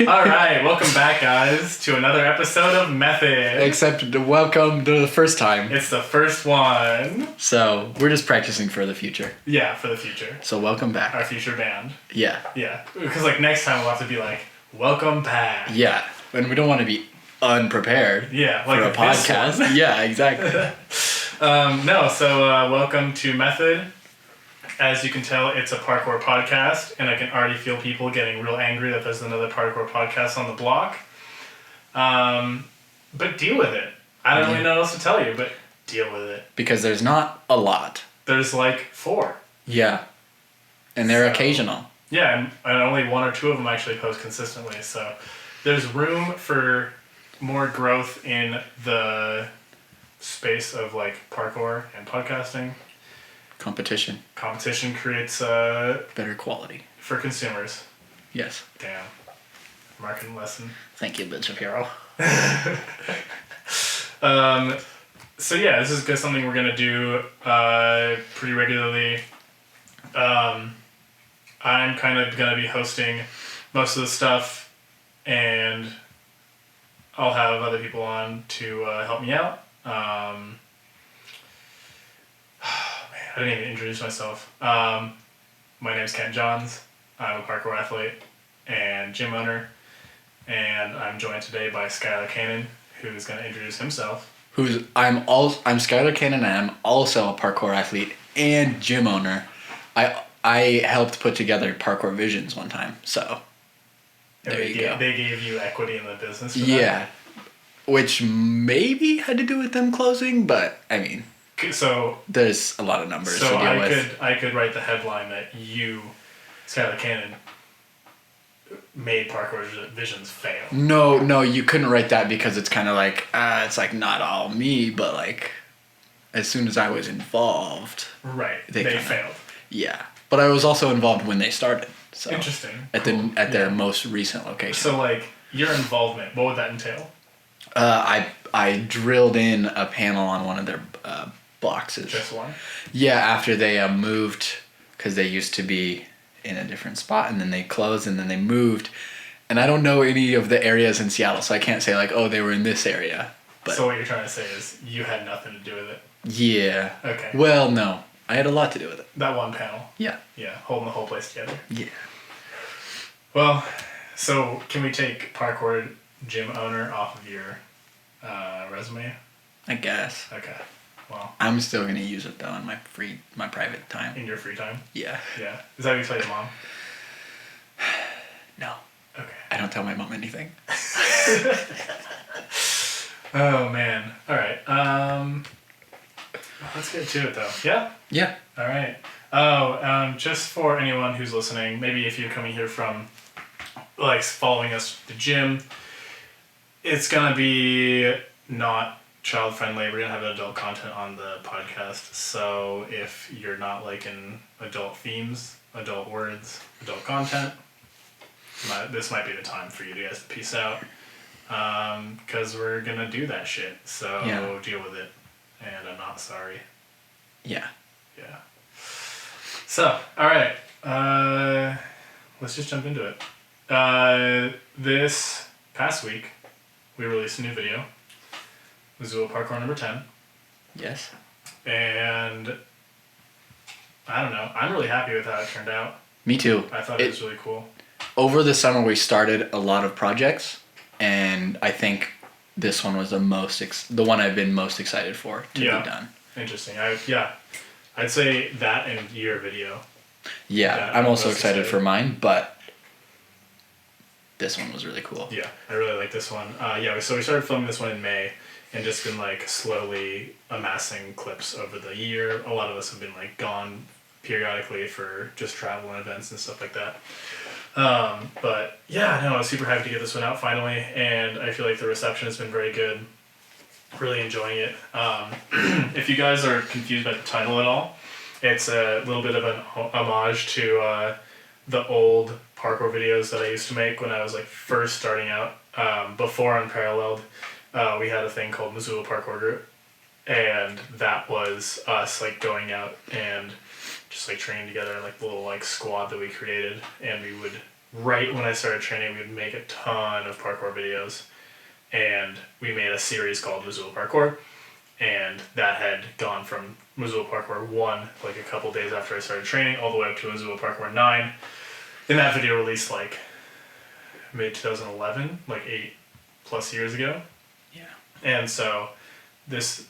Alright, welcome back, guys, to another episode of Method. Except welcome to the first time. It's the first one. So, we're just practicing for the future. Yeah, for the future. So, welcome back. Our future band. Yeah. Yeah. Because, next time we'll have to be welcome back. Yeah. And we don't want to be unprepared. Yeah, for a podcast. Yeah, exactly. Welcome to Method. As you can tell, it's a parkour podcast, and I can already feel people getting real angry that there's another parkour podcast on the block. But deal with it. I don't really know what else to tell you, but deal with it. Because there's not a lot. There's 4. Yeah. And they're occasional. Yeah, and only 1 or 2 of them actually post consistently, so there's room for more growth in the space of parkour and podcasting. Competition creates better quality for consumers. Yes. Damn. Marketing lesson. Thank you, Ben Shapiro. So yeah, this is something we're gonna do pretty regularly. I'm kind of gonna be hosting most of the stuff, and I'll have other people on to help me out. I didn't even introduce myself. My name's Ken Johns. I'm a parkour athlete and gym owner, and I'm joined today by Skyler Cannon, who's going to introduce himself. I'm Skyler Cannon, and I'm also a parkour athlete and gym owner. I helped put together Parkour Visions one time, so there you go. They gave you equity in the business for that? Yeah, which maybe had to do with them closing, but I mean... So there's a lot of numbers to deal with. I could write the headline that you, Skyler Cannon, made Parkour Visions fail. No, you couldn't write that because it's kind of it's not all me, but as soon as I was involved, right? They failed. Yeah, but I was also involved when they started. So interesting. At their most recent location. So your involvement, what would that entail? I drilled in a panel on one of their boxes. Just one? Yeah, after they moved, because they used to be in a different spot, and then they closed, and then they moved. And I don't know any of the areas in Seattle, so I can't say they were in this area. But so what you're trying to say is you had nothing to do with it? Yeah. Okay. Well, no. I had a lot to do with it. That one panel? Yeah. Yeah, holding the whole place together? Yeah. Well, so can we take parkour gym owner off of your resume? I guess. Okay. Well, I'm still going to use it, though, in my private time. In your free time? Yeah. Yeah. Is that what you tell your mom? No. Okay. I don't tell my mom anything. Oh, man. All right. Let's get to it, though. Yeah? Yeah. All right. Oh, just for anyone who's listening, maybe if you're coming here from, following us to the gym, it's going to be not child-friendly. We're going to have adult content on the podcast, so if you're not liking adult themes, adult words, adult content, this might be the time for you guys to peace out, because we're going to do that shit, so deal with it, and I'm not sorry. Yeah. Yeah. So, alright, let's just jump into it. This past week, we released a new video, Missoula Parkour number 10. Yes. And I don't know. I'm really happy with how it turned out. Me too. I thought it was really cool. Over the summer, we started a lot of projects, and I think this one was the one I've been most excited for to be done. Interesting. I'd say that and your video. Yeah, I'm also excited for mine, but this one was really cool. Yeah, I really like this one. So we started filming this one in May, and just been slowly amassing clips over the year. A lot of us have been gone periodically for just travel and events and stuff like that. But yeah, no, I was super happy to get this one out finally, and I feel like the reception has been very good. Really enjoying it. If you guys are confused by the title at all, it's a little bit of an homage to the old parkour videos that I used to make when I was first starting out. Before Unparalleled, we had a thing called Missoula Parkour Group, and that was us going out and just training together in the little squad that we created, and we would right when I started training, we would make a ton of parkour videos, and we made a series called Missoula Parkour, and that had gone from Missoula Parkour 1, like a couple days after I started training, all the way up to Missoula Parkour 9. And that video released like mid 2011, like 8+ years ago. Yeah. And so this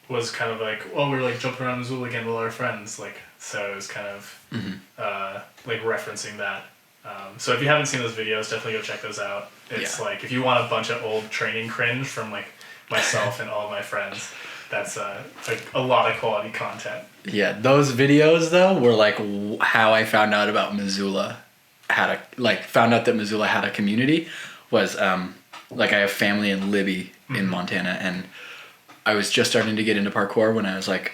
was kind of like, well, we were like jumping around Missoula again with our friends, like, so it was kind of like referencing that. So if you haven't seen those videos, definitely go check those out. It's like, if you want a bunch of old training cringe from like myself and all of my friends, that's like a lot of quality content. Yeah, those videos though were like how I found out about Missoula found out that Missoula had a community was like I have family in Libby in Montana, and I was just starting to get into parkour when I was like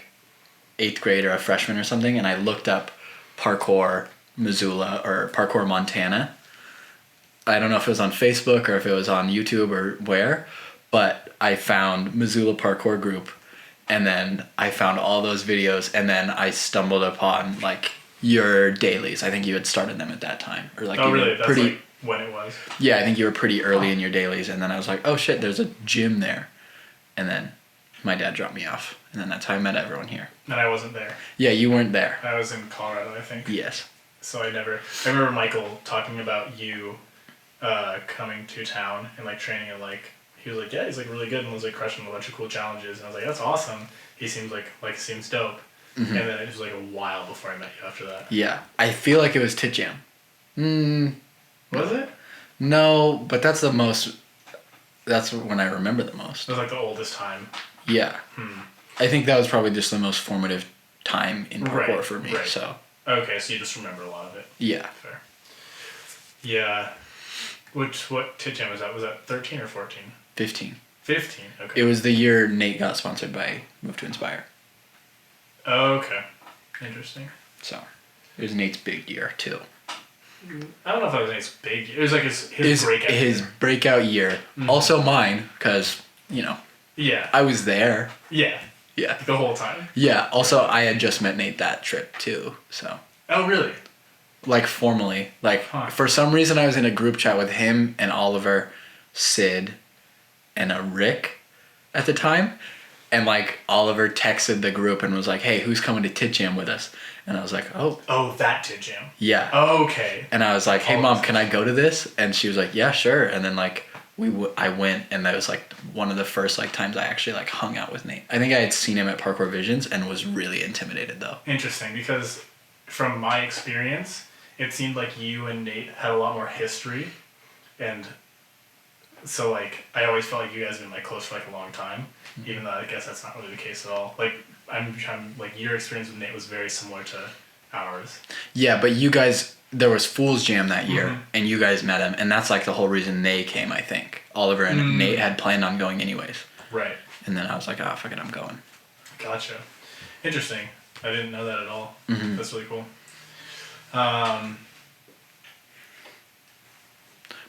8th grade or a freshman or something, and I looked up Parkour Missoula or Parkour Montana. I don't know if it was on Facebook or if it was on YouTube or where, but I found Missoula Parkour Group, and then I found all those videos, and then I stumbled upon like your dailies. I think you had started them at that time, or like really? That's pretty, like when it was. Yeah, I think you were pretty early in your dailies, and then I was like, oh shit, there's a gym there, and then my dad dropped me off, and then that's how I met everyone here. And I wasn't there. Yeah, you weren't there. I was in Colorado, I think. Yes. So I remember Michael talking about you coming to town and like training, and like he was like, yeah, he's like really good and was like crushing a bunch of cool challenges, and I was like, that's awesome. He seems like seems dope. And then it was like a while before I met you after that. Yeah, I feel like it was Tit Jam. Was it? No, but that's when I remember the most. It was like the oldest time. Yeah. I think that was probably just the most formative time in parkour for me. Right. So. Okay, so you just remember a lot of it. Yeah. Fair. Yeah. What Tit Jam was that? Was that 13 or 14? 15. 15. Okay. It was the year Nate got sponsored by Move to Inspire. Oh, okay. Interesting. So, it was Nate's big year too. I don't know if that was Nate's big year. It was like his breakout year. His breakout year. Also mine, because, yeah. I was there. Yeah. Yeah. The whole time. Yeah. Also, I had just met Nate that trip too. So. Oh, really? Like formally. Like, for some reason I was in a group chat with him and Oliver, Sid, and Rick at the time. And like Oliver texted the group and was like, hey, who's coming to Tit Jam with us? And I was like, oh. Oh, that Tit Jam. Yeah. Oh, okay. And I was like, hey, Mom, can I go to this? And she was like, yeah, sure. And then like I went, and that was like one of the first like times I actually like hung out with Nate. I think I had seen him at Parkour Visions and was really intimidated though. Interesting, because from my experience, it seemed like you and Nate had a lot more history, and so like I always felt like you guys have been like close for like a long time, even though I guess that's not really the case at all. Like I'm like your experience with Nate was very similar to ours. Yeah, but you guys, there was Fool's Jam that year, and you guys met him, and that's like the whole reason they came. I think Oliver and Nate had planned on going anyways. Right. And then I was like, oh fuck it, I'm going. Gotcha. Interesting. I didn't know that at all. That's really cool.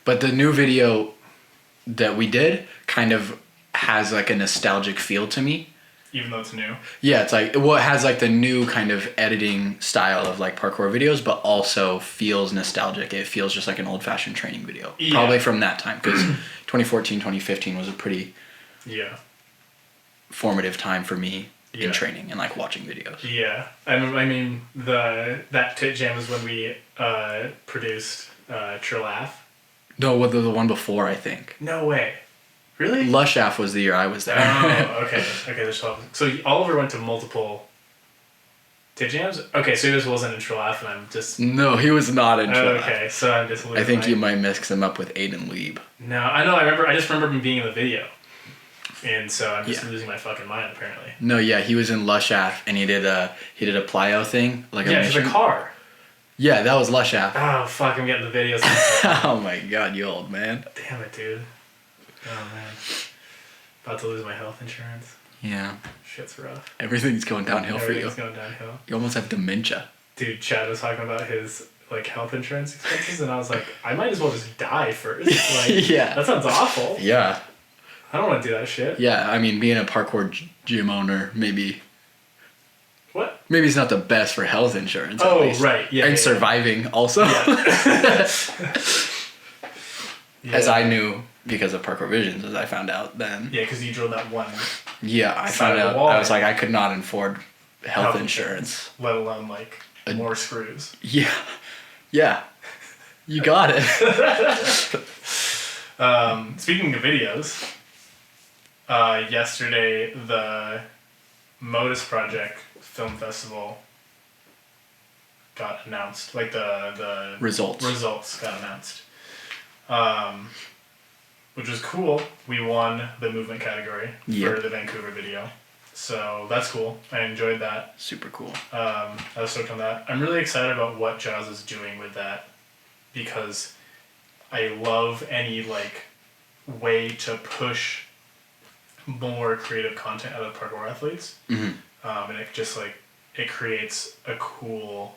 But the new video that we did kind of has like a nostalgic feel to me. Even though it's new? Yeah, it's like, well, it has like the new kind of editing style of like parkour videos, but also feels nostalgic. It feels just like an old-fashioned training video. Yeah. Probably from that time, because 2014, 2015 was a pretty formative time for me in training and like watching videos. Yeah. I mean, that Tit Jam was when we produced Trillaf. No, the one before, I think. No way. Really? Lushaf was the year I was there. Oh, okay. Okay, there's 12. So Oliver went to multiple Tit Jams? Okay, so he just wasn't in Trillaf, and I'm just... No, he was not in Trillaf. Okay, so I'm just... I think you might mix him up with Aiden Lieb. No, I know, I just remember him being in the video. And so I'm just losing my fucking mind, apparently. No, yeah, he was in Lushaf, and he did a plyo thing. Like just a car. Yeah, that was Lushaf. Oh, fuck, I'm getting the videos. Oh my god, you old man. Damn it, dude. Oh, man. About to lose my health insurance. Yeah. Shit's rough. Everything's going downhill for you. Everything's going downhill. You almost have dementia. Dude, Chad was talking about his, like, health insurance expenses, and I was like, I might as well just die first. Like, yeah. That sounds awful. Yeah. I don't want to do that shit. Yeah, I mean, being a parkour gym owner, maybe What? Maybe it's not the best for health insurance. Oh, at least. right. Yeah. And surviving also. Yeah. Yeah. As I knew because of Parkour Visions, as I found out then. Yeah, because you drilled that one. Yeah, I found out. I was like, I could not afford health insurance. Let alone, like, more screws. Yeah. Yeah. You got it. Speaking of videos, yesterday the Motus Project Film Festival got announced. Like the results got announced. Which was cool. We won the movement category for the Vancouver video. So that's cool. I enjoyed that. Super cool. I was stoked on that. I'm really excited about what Giles is doing with that because I love any like way to push more creative content out of parkour athletes. Mm-hmm. And it just like it creates a cool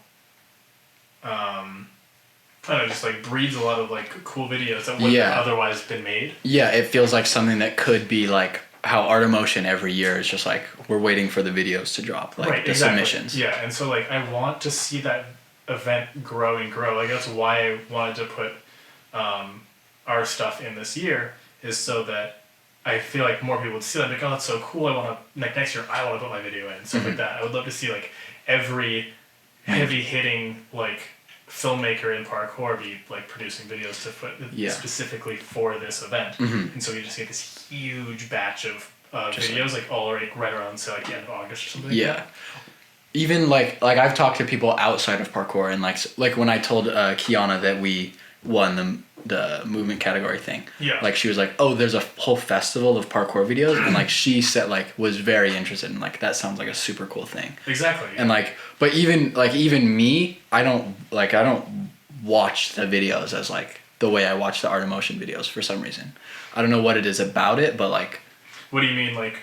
I don't know, just like breeds a lot of like cool videos that wouldn't have otherwise been made. Yeah, it feels like something that could be like how Art of Motion every year is just like we're waiting for the videos to drop, like the submissions. Yeah, and so like I want to see that event grow and grow. Like that's why I wanted to put our stuff in this year is so that I feel like more people would see that and be like, oh, that's so cool. I want to like next year I want to put my video in stuff like that. I would love to see like every heavy hitting like filmmaker in parkour be like producing videos to put specifically for this event, and so you just get this huge batch of videos like all right around say like the end of August or something. Yeah, like even like I've talked to people outside of parkour and like when I told Kiana that we won the movement category thing. Yeah. Like she was like, oh, there's a whole festival of parkour videos, and like she said like was very interested and like that sounds like a super cool thing. Exactly. And like, but even me, I don't watch the videos as like the way I watch the Art of Motion videos for some reason. I don't know what it is about it, but like. What do you mean like?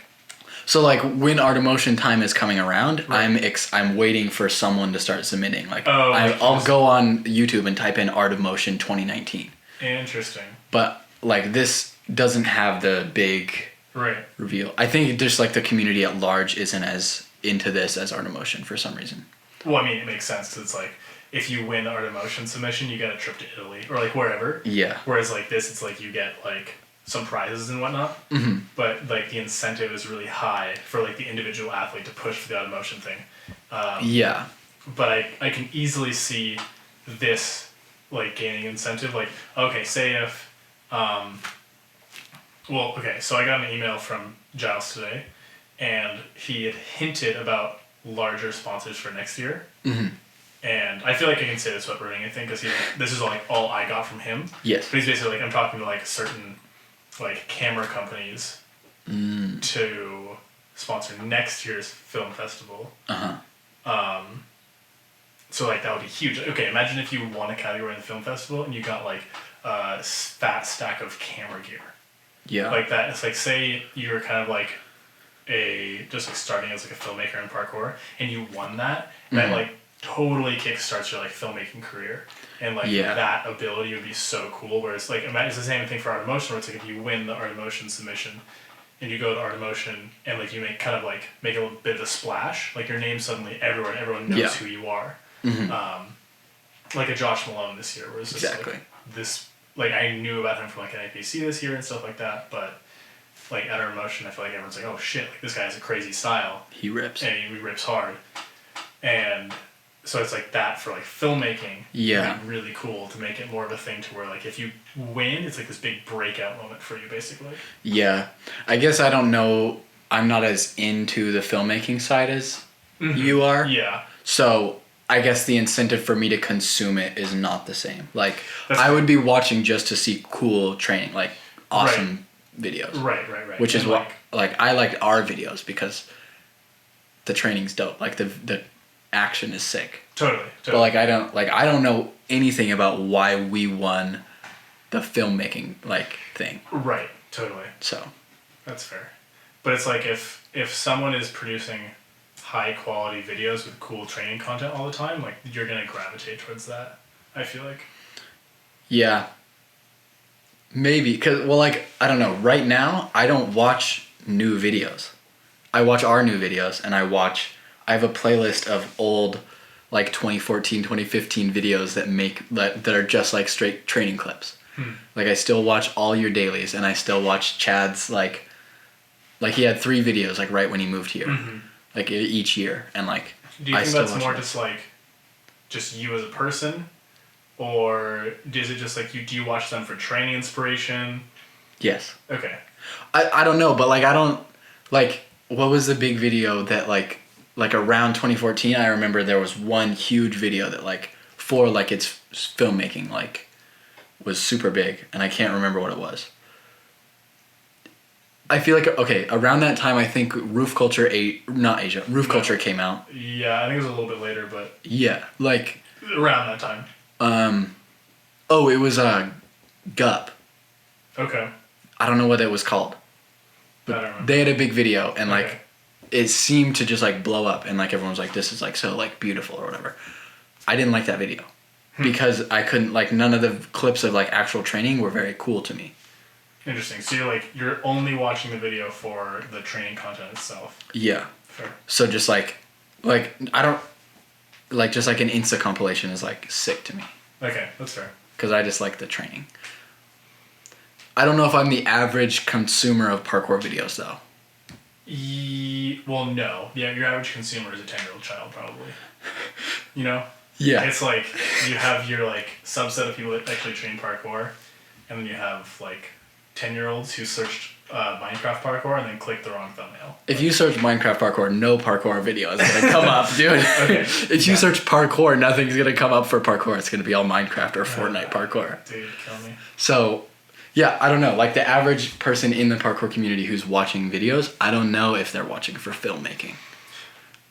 So like when Art of Motion time is coming around, right. I'm waiting for someone to start submitting. Like I'll go on YouTube and type in Art of Motion 2019. Interesting. But like this doesn't have the big reveal. I think just like the community at large isn't as into this as Art of Motion for some reason. Well, I mean it makes sense because it's like if you win Art of Motion submission, you get a trip to Italy or like wherever. Yeah. Whereas like this, it's like you get like some prizes and whatnot, but like the incentive is really high for like the individual athlete to push for the Art of Motion thing. But I can easily see this like gaining incentive. Like okay, say if so I got an email from Giles today, and he had hinted about larger sponsors for next year. And I feel like I can say this without ruining anything because this is like all I got from him. Yes. But he's basically like I'm talking to like certain like camera companies to sponsor next year's film festival. So like that would be huge. Okay, imagine if you won a category in the film festival and you got like a fat stack of camera gear. Yeah. Like that. It's like say you were kind of like just like starting as like a filmmaker in parkour and you won that. That like totally kickstarts your like filmmaking career. And like that ability would be so cool. Whereas like imagine it's the same thing for Art of Motion, where it's like if you win the Art of Motion submission, and you go to Art of Motion and like you make a little bit of a splash, like your name's suddenly everywhere, and everyone knows who you are. Like a Josh Malone this year, where it's just like this. Like I knew about him from like an APC this year and stuff like that, but like at Art of Motion, I feel like everyone's like, oh shit, like this guy has a crazy style. He rips. And he rips hard, and. So it's like that for like filmmaking. Yeah. Would be really cool to make it more of a thing to where like if you win, it's like this big breakout moment for you basically. Yeah. I guess I don't know. I'm not as into the filmmaking side as you are. Yeah. So I guess the incentive for me to consume it is not the same. Like I would be watching just to see cool training, like awesome videos. Right. Which is what like I liked our videos because the training's dope. Like the action is sick. Totally. But like I don't know anything about why we won the filmmaking like thing. Right. Totally. So that's fair. But it's like if someone is producing high quality videos with cool training content all the time, like you're gonna gravitate towards that. I feel like. Yeah. Maybe because like I don't know. Right now I don't watch new videos. I watch our new videos and I I have a playlist of old, like 2014, 2015 videos that are just like straight training clips. Like I still watch all your dailies, and I still watch Chad's like he had 3 videos like right when he moved here, like each year, and like. Do you think that's more just like, just you as a person, or is it just like do you watch them for training inspiration? Yes. Okay. I don't know, but like I don't like what was the big video that like around 2014 I remember there was one huge video that like for like its filmmaking like was super big, and I can't remember what it was. I feel like okay, around that time I think Roof Culture Culture came out. Yeah, I think it was a little bit later, but yeah, like around that time. It was Gup. Okay. I don't know what it was called. But I don't remember. They had a big video, and like it seemed to just like blow up, and like everyone was like, this is like so like beautiful or whatever. I didn't like that video because I couldn't like none of the clips of like actual training were very cool to me. Interesting. So you're only watching the video for the training content itself. Yeah. Fair. So just like I don't like just like an Insta compilation is like sick to me. Okay, that's fair. Because I just like the training. I don't know if I'm the average consumer of parkour videos though. Well, no. Yeah, your average consumer is a 10-year-old child, probably. You know? Yeah. It's like you have your like subset of people that actually train parkour, and then you have like 10-year-olds who searched Minecraft parkour and then clicked the wrong thumbnail. If you search Minecraft parkour, no parkour video is gonna come up, dude. Okay. If you search parkour, nothing's gonna come up for parkour. It's gonna be all Minecraft or Fortnite parkour. Dude, kill me. So, yeah, I don't know. Like the average person in the parkour community who's watching videos, I don't know if they're watching for filmmaking.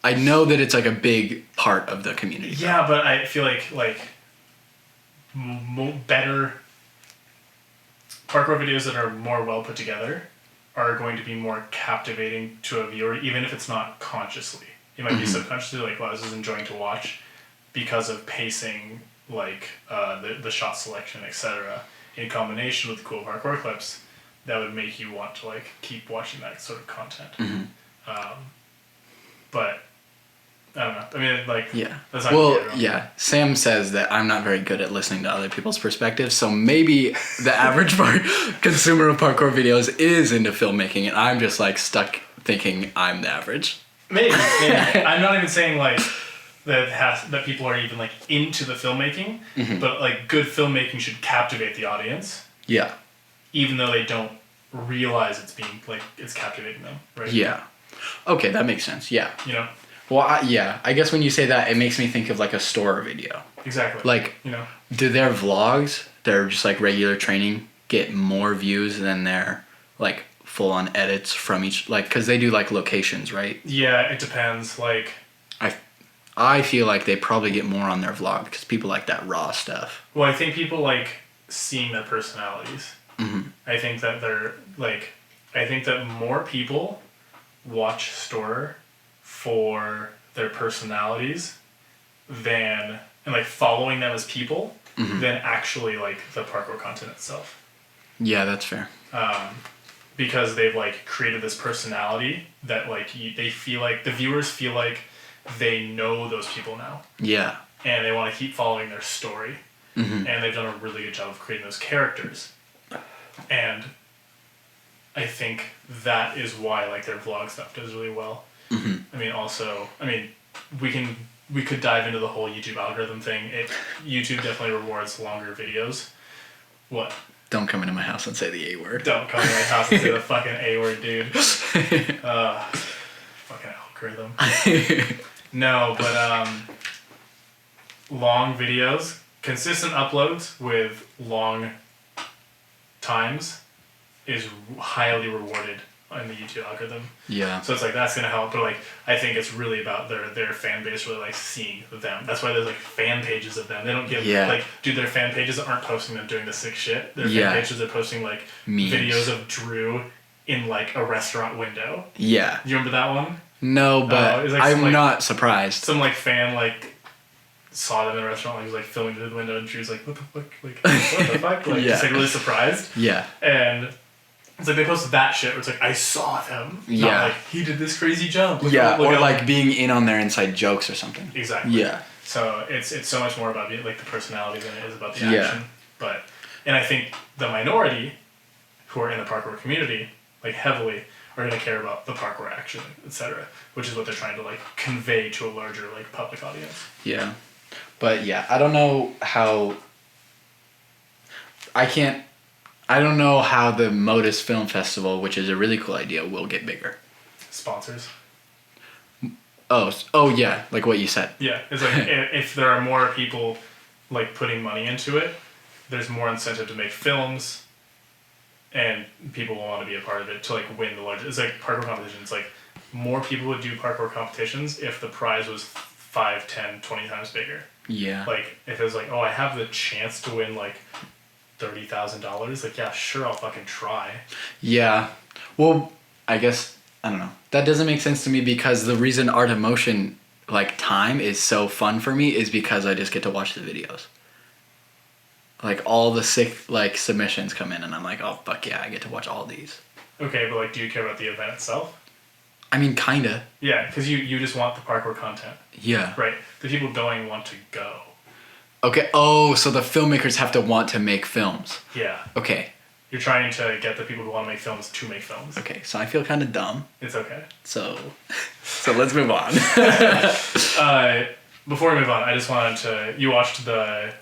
I know that it's like a big part of the community. Yeah, but I feel like better parkour videos that are more well put together are going to be more captivating to a viewer, even if it's not consciously. It might be subconsciously like, wow, this is enjoying to watch because of pacing, like the shot selection, etc. In combination with cool parkour clips, that would make you want to like keep watching that sort of content. But I don't know. I mean, like, that's not well, yeah. Sam says that I'm not very good at listening to other people's perspectives, so maybe the average consumer of parkour videos is into filmmaking, and I'm just like stuck thinking I'm the average. Maybe. I'm not even saying like that people are even like into the filmmaking, but like good filmmaking should captivate the audience. Yeah. Even though they don't realize it's being like it's captivating them, right? Yeah. Okay, that makes sense. Yeah. You know. Well, I guess when you say that, it makes me think of like a store video. Exactly. Like, you know, do their vlogs, their just like regular training, get more views than their like full on edits from each, like, because they do like locations, right? Yeah, it depends. Like, I feel like they probably get more on their vlog because people like that raw stuff. Well, I think people like seeing their personalities. I think that I think that more people watch store for their personalities and like following them as people than actually like the parkour content itself. Yeah, that's fair. Because they've like created this personality that like they feel like the viewers feel like they know those people now. Yeah. And they want to keep following their story. And they've done a really good job of creating those characters. And I think that is why like their vlog stuff does really well. I mean, we could dive into the whole YouTube algorithm thing. YouTube definitely rewards longer videos. What? Don't come into my house and say the A word. Don't come into my house and say the fucking A word, dude. Fucking algorithm. No, but long videos, consistent uploads with long times is highly rewarded in the YouTube algorithm. Yeah. So it's like that's gonna help, but like I think it's really about their fan base really like seeing them. That's why there's like fan pages of them. They don't give like dude, their fan pages aren't posting them doing the sick shit. Their fan pages are posting like memes. Videos of Drew in like a restaurant window. Yeah. You remember that one? No, but like I'm not surprised. Some like fan like saw them in a restaurant, like he was like filming through the window, and Drew's like, what the fuck? Like what the fuck? Like just like really surprised. Yeah. And It's like they posted that shit where it's like, I saw them. Yeah. Not like, he did this crazy jump. Or like being in on their inside jokes or something. Exactly. Yeah. So it's so much more about like the personality than it is about the action. But, and I think the minority who are in the parkour community, like heavily, are going to care about the parkour action, etc., which is what they're trying to like convey to a larger like public audience. Yeah. But yeah, I don't know how the Motus Film Festival, which is a really cool idea, will get bigger. Sponsors. Oh yeah, like what you said. Yeah, it's like if there are more people like putting money into it, there's more incentive to make films, and people will want to be a part of it to like win the largest. It's like parkour competitions. Like more people would do parkour competitions if the prize was 5, 10, 20 times bigger. Yeah. Like if it was like, oh, I have the chance to win like $30,000. Like yeah, sure, I'll fucking try. Yeah. Well, I guess I don't know. That doesn't make sense to me because the reason Art of Motion like time is so fun for me is because I just get to watch the videos. Like all the sick like submissions come in and I'm like, oh fuck yeah, I get to watch all these. Okay, but like, do you care about the event itself? I mean, kinda. Yeah, because you just want the parkour content. Yeah. Right. The people going want to go. Okay. Oh, so the filmmakers have to want to make films. Yeah. Okay. You're trying to get the people who want to make films to make films. Okay, so I feel kind of dumb. It's okay. So let's move on. Before we move on, I just wanted to. You watched the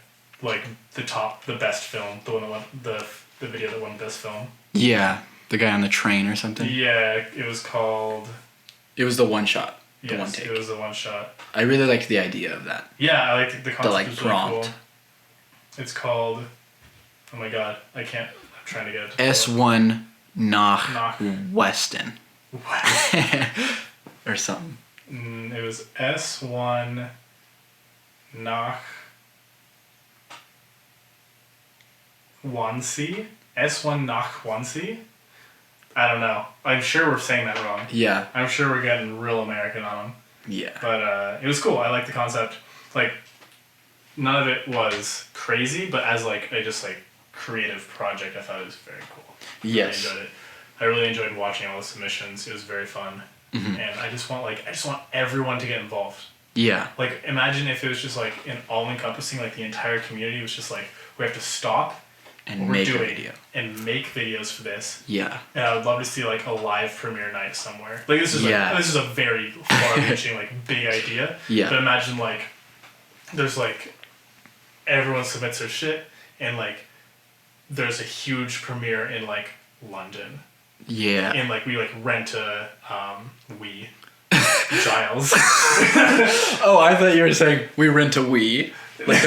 best film, the one that won the video that won best film. Yeah, the guy on the train or something. Yeah, it was called. It was the one shot. The yes, one take. It was the one shot. I really liked the idea of that. Yeah, I liked the concept. The like was prompt. really cool. It's called. Oh my god, I can't. I'm trying to get it. S1 nach Weston. Or something. It was S1 nach Wannsee? S1 nach Wannsee? I don't know. I'm sure we're saying that wrong. Yeah. I'm sure we're getting real American on them. Yeah. But it was cool. I liked the concept. Like, none of it was crazy, but as like a just like creative project, I thought it was very cool. Yes. I enjoyed it. I really enjoyed watching all the submissions. It was very fun. Mm-hmm. And I just want everyone to get involved. Yeah. Like, imagine if it was just like an all-encompassing, like the entire community was just like, we have to stop and make a video. And make videos for this. Yeah. And I would love to see like a live premiere night somewhere. Like this is this is a very far-reaching like big idea. Yeah. But imagine like there's like everyone submits their shit and like there's a huge premiere in like London. Yeah. And like we like rent a Giles. Oh, I thought you were saying we rent a Wii. Like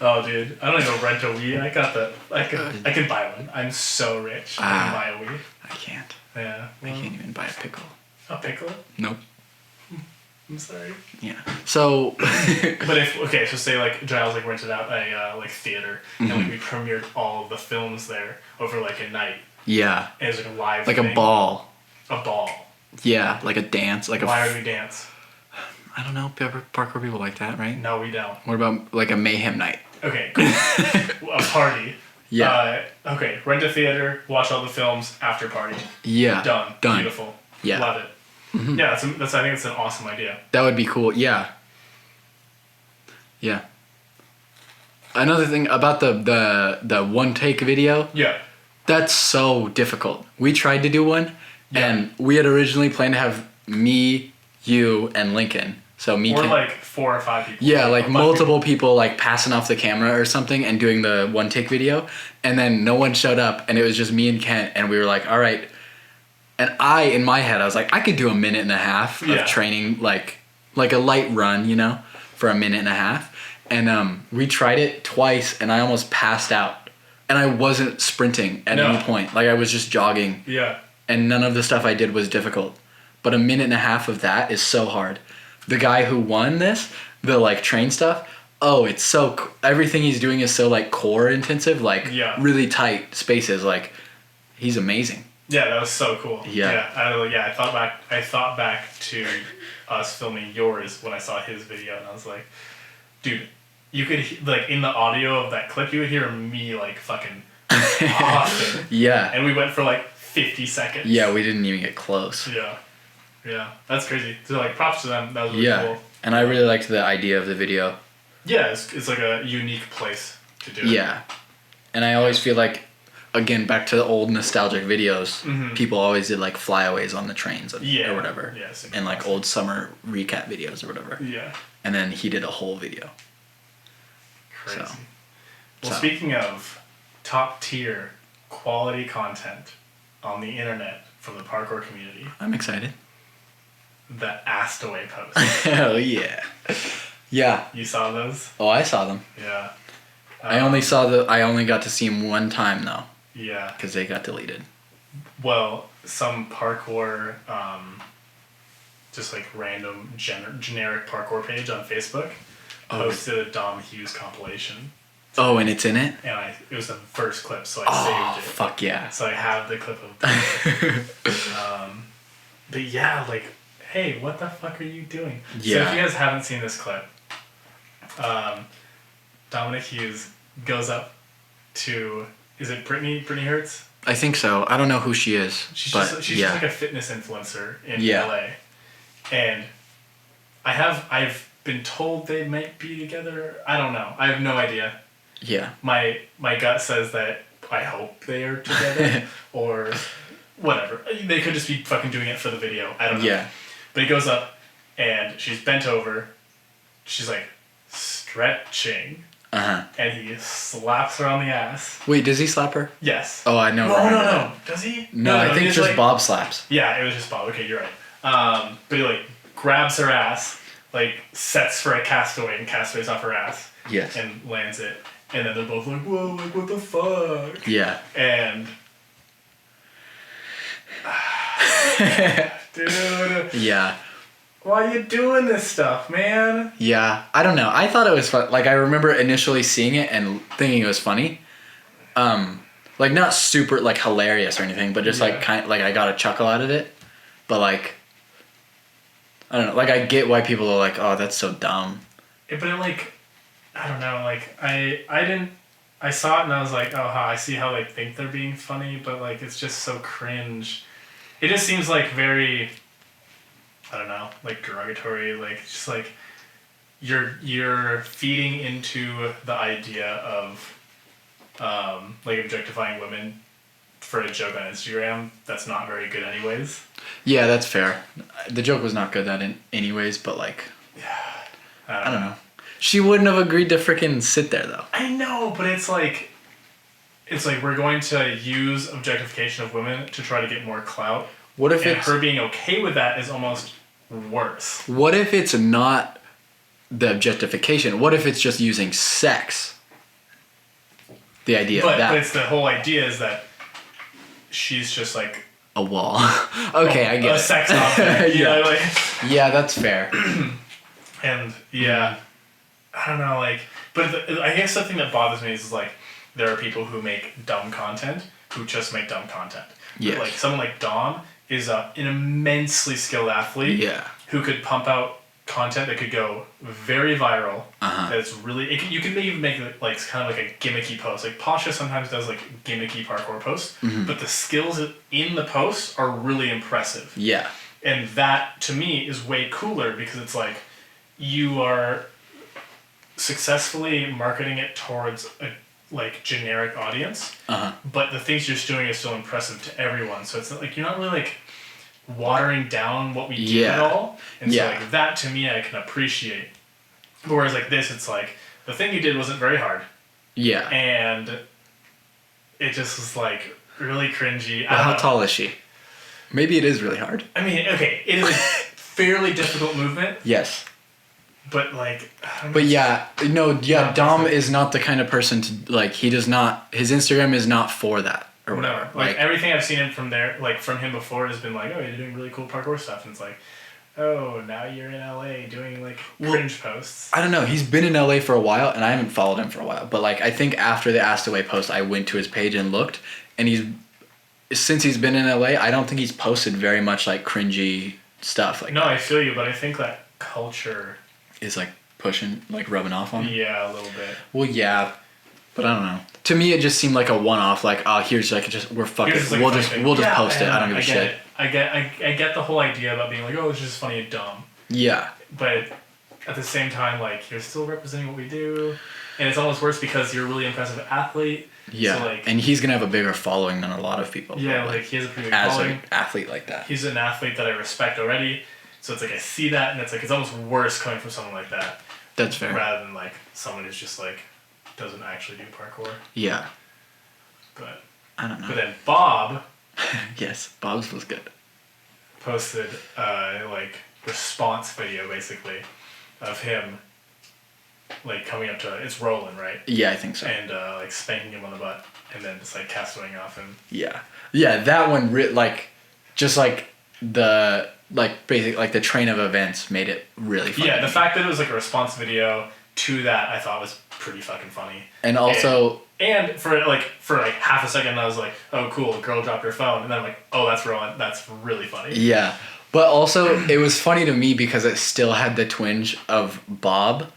Oh, dude, I don't even rent a Wii. I can buy one. I'm so rich. I can buy a Wii. I can't. Yeah. I can't even buy a pickle. A pickle? Nope. I'm sorry. Yeah. So. But so say like Giles like rented out a like theater and like we premiered all of the films there over like a night. Yeah. And it was like a live like thing. A ball. A ball. Yeah, like a dance, like Why would we dance? I don't know. Parkour people like that, right? No, we don't. What about like a mayhem night? Okay, cool. A party. Yeah. Okay, rent a theater, watch all the films, after party. Yeah. Done. Beautiful. Yeah. Love it. Mm-hmm. Yeah, that's. I think it's an awesome idea. That would be cool. Yeah. Yeah. Another thing about the one take video. Yeah. That's so difficult. We tried to do one, and we had originally planned to have me, you, and Lincoln. So me. Or like 4 or 5 people. Yeah, like multiple people like passing off the camera or something and doing the one take video, and then no one showed up, and it was just me and Kent, and we were like, all right. And in my head, I was like, I could do a minute and a half of training, like a light run, you know, for a minute and a half. And we tried it twice, and I almost passed out. And I wasn't sprinting at any point. Like, I was just jogging. Yeah. And none of the stuff I did was difficult. But a minute and a half of that is so hard. The guy who won this, the, like, train stuff, it's so... Everything he's doing is so, like, core intensive. Like, really tight spaces. Like, he's amazing. Yeah, that was so cool. Yeah. I thought back to us filming yours when I saw his video, and I was like, dude... You could, like, in the audio of that clip, you would hear me, like, fucking often. Yeah. And we went for like 50 seconds. Yeah, we didn't even get close. Yeah. Yeah. That's crazy. So like props to them. That was really cool. And I really liked the idea of the video. Yeah, it's like a unique place to do it. Yeah. And I always feel like, again, back to the old nostalgic videos, people always did like flyaways on the trains or whatever. Yeah, and like old summer recap videos or whatever. Yeah. And then he did a whole video. Crazy. Well, speaking of top tier quality content on the internet from the parkour community. I'm excited. The Astaway post. Hell yeah. Yeah. You saw those? Oh, I saw them. Yeah. I only got to see them one time though. Yeah. Because they got deleted. Well, some parkour, just like random generic parkour page on Facebook posted a Dom Hughes compilation. Oh, and it's in it? And it was the first clip, so I saved it. Fuck yeah. So I have the clip of that. But yeah, like, hey, what the fuck are you doing? Yeah. So if you guys haven't seen this clip, Dominic Hughes goes up to, is it Brittany Hertz? I think so. I don't know who she is. She's just like a fitness influencer in LA. And I've been told they might be together. I don't know. I have no idea. Yeah. My gut says that I hope they are together or whatever. They could just be fucking doing it for the video. I don't know. Yeah. But he goes up and she's bent over. She's like stretching. Uh-huh. And he slaps her on the ass. Wait, does he slap her? Yes. Oh, I know. No. Does he? No, I think just like, Bob slaps. Yeah, it was just Bob. Okay, you're right. But he like grabs her ass, like sets for a castaway and castaways off her ass. Yes. And lands it. And then they're both like, whoa, like what the fuck? Yeah. And dude. Yeah. Why are you doing this stuff, man? Yeah. I don't know. I thought it was fun. Like, I remember initially seeing it and thinking it was funny. Like, not super, like, hilarious or anything, but just, like, kind of, like, I got a chuckle out of it. But, like, I don't know. Like, I get why people are like, oh, that's so dumb. But it, like, I don't know. Like, I saw it and I was like, oh, I see how they think they're being funny, but, like, it's just so cringe. It just seems, like, very... I don't know, like derogatory, like just like you're feeding into the idea of like objectifying women for a joke on Instagram that's not very good anyways. Yeah, that's fair. The joke was not good anyways, but like I don't know. She wouldn't have agreed to freaking sit there though. I know, but it's like we're going to use objectification of women to try to get more clout. What if her being okay with that is almost worse? What if it's not the objectification? What if it's just using sex? The idea of that. But it's the whole idea is that she's just like a wall. Okay, I get a sex object. Yeah, like, yeah, that's fair. And I don't know, like, but I guess the thing that bothers me is like there are people who make dumb content who just make dumb content. Yeah. Like someone like Dom is an immensely skilled athlete. Yeah. Who could pump out content that could go very viral. That's really you can even make it like kind of like a gimmicky post. Like Pasha sometimes does like gimmicky parkour posts, but the skills in the posts are really impressive. Yeah. And that to me is way cooler because it's like you are successfully marketing it towards a like generic audience, but the things you're doing is still impressive to everyone. So it's like you're not really like watering down what we do at all. And so like that to me I can appreciate. Whereas like this, it's like the thing you did wasn't very hard. Yeah. And it just was like really cringy. Well, how tall is she? Maybe it is really hard. I mean, okay, it is a fairly difficult movement. Yes. But like Dom is not the kind of person to like his Instagram is not for that or whatever. No, like everything I've seen from him before has been like, oh, you're doing really cool parkour stuff, and it's like, oh, now you're in LA doing like cringe posts. I don't know. He's been in LA for a while, and I haven't followed him for a while. But like, I think after the Astaway post, I went to his page and looked, and since he's been in LA, I don't think he's posted very much like cringy stuff. Like I feel you, but I think that culture is like pushing, like rubbing off on him. Yeah, a little bit. Well, yeah. But I don't know. To me, it just seemed like a one-off. Like, oh, here's like we're fucking. Here's, like, we'll funny just thing. we'll just Yeah, post it. I don't give a get shit. it. I get the whole idea about being like, oh, it's just funny and dumb. Yeah. But at the same time, like, you're still representing what we do, and it's almost worse because you're a really impressive athlete. Yeah. So, like, and he's gonna have a bigger following than a lot of people. yeah, probably, like he has a pretty big as following. an athlete like that. He's an athlete that I respect already. So it's like I see that, and it's like it's almost worse coming from someone like that. That's fair. Rather than like someone who's just like doesn't actually do parkour. Yeah. But I don't know. But then Bob. Yes, Bob's was good. Posted like response video basically of him like coming up to it's Roland, right? Yeah, I think so. And like spanking him on the butt and then just like castawaying off him. Yeah. Yeah, that one like just like the like basic like the train of events made it really funny. Yeah, the fact that it was like a response video to that I thought was pretty fucking funny. And also and for like half a second I was like, oh cool, a girl dropped her phone, and then I'm like, oh that's Roland, that's really funny. Yeah. But also it was funny to me because it still had the twinge of Bob.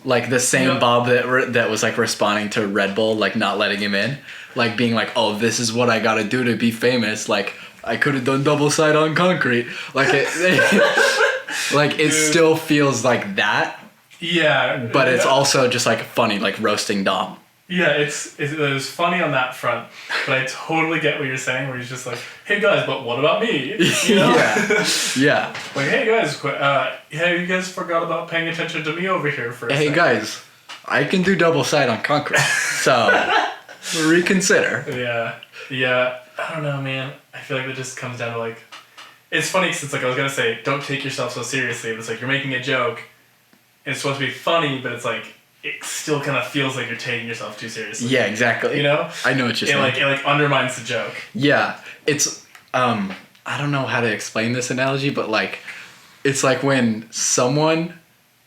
Like the same Bob that was like responding to Red Bull, like not letting him in, like being like, "Oh, this is what I gotta do to be famous." Like I could have done double side on concrete. Like like it still feels like that. Yeah. But it's also just like funny, like roasting Dom. Yeah, it was funny on that front, but I totally get what you're saying. Where he's just like, "Hey guys, but what about me?" You know? Yeah. Like, hey guys, hey, you guys forgot about paying attention to me over here for a Hey second. guys, I can do double side on concrete, so reconsider. Yeah. I don't know, man. I feel like it just comes down to like, it's funny because it's like I was gonna say, don't take yourself so seriously, but it's like you're making a joke, and it's supposed to be funny, but it's like it still kind of feels like you're taking yourself too seriously. Yeah, exactly. You know? I know what you're saying. It like undermines the joke. Yeah, it's I don't know how to explain this analogy, but like it's like when someone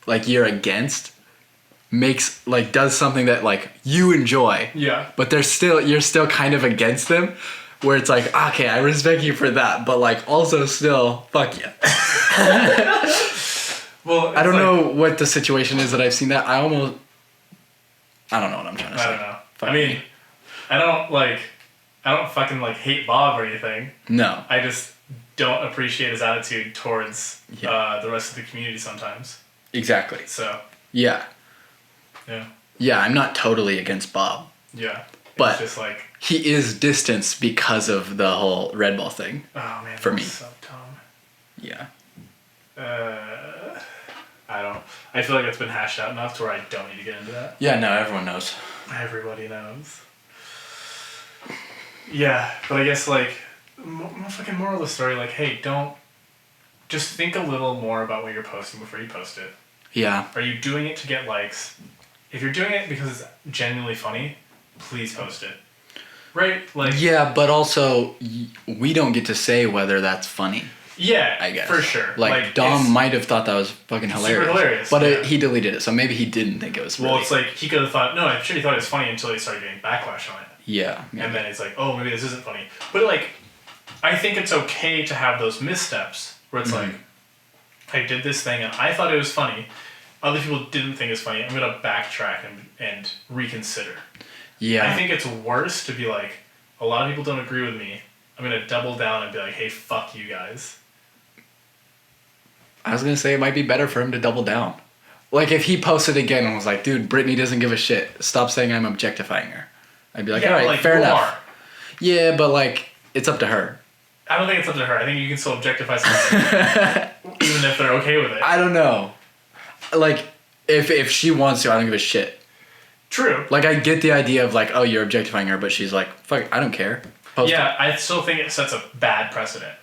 like you're against makes like does something that like you enjoy. Yeah. But you're still kind of against them, where it's like, okay, I respect you for that, but like also still fuck you. Well, I don't know what the situation is that I've seen that. I don't know what I'm trying to say. I don't know. Fuck I mean, me. I don't fucking like hate Bob or anything. No. I just don't appreciate his attitude towards the rest of the community sometimes. Exactly. So. Yeah. Yeah. Yeah, I'm not totally against Bob. Yeah. But it's just like he is distanced because of the whole Red Ball thing. Oh man, for me. So dumb. Yeah. I feel like it's been hashed out enough to where I don't need to get into that. Yeah, no, everyone knows. Everybody knows. Yeah, but I guess like fucking moral of the story, like, hey, just think a little more about what you're posting before you post it. Yeah. Are you doing it to get likes? If you're doing it because it's genuinely funny, please post it. Right? Like. Yeah, but also we don't get to say whether that's funny. Yeah, I guess. For sure. Like Dom might have thought that was fucking hilarious. Super hilarious. But he deleted it, so maybe he didn't think it was funny. Well, it's like he could have thought, no, I'm sure he thought it was funny until he started getting backlash on it. Yeah. Maybe. And then it's like, oh, maybe this isn't funny. But like, I think it's okay to have those missteps where it's like, I did this thing and I thought it was funny. Other people didn't think it's funny. I'm going to backtrack and reconsider. Yeah. I think it's worse to be like, a lot of people don't agree with me. I'm going to double down and be like, hey, fuck you guys. I was going to say it might be better for him to double down. Like if he posted again and was like, dude, Brittany doesn't give a shit. Stop saying I'm objectifying her. I'd be like, all right, like, fair enough. Are. Yeah, but like, it's up to her. I don't think it's up to her. I think you can still objectify someone even if they're okay with it. I don't know. Like, if she wants to, I don't give a shit. True. Like, I get the idea of like, oh, you're objectifying her, but she's like, fuck, I don't care. Post it. I still think it sets a bad precedent.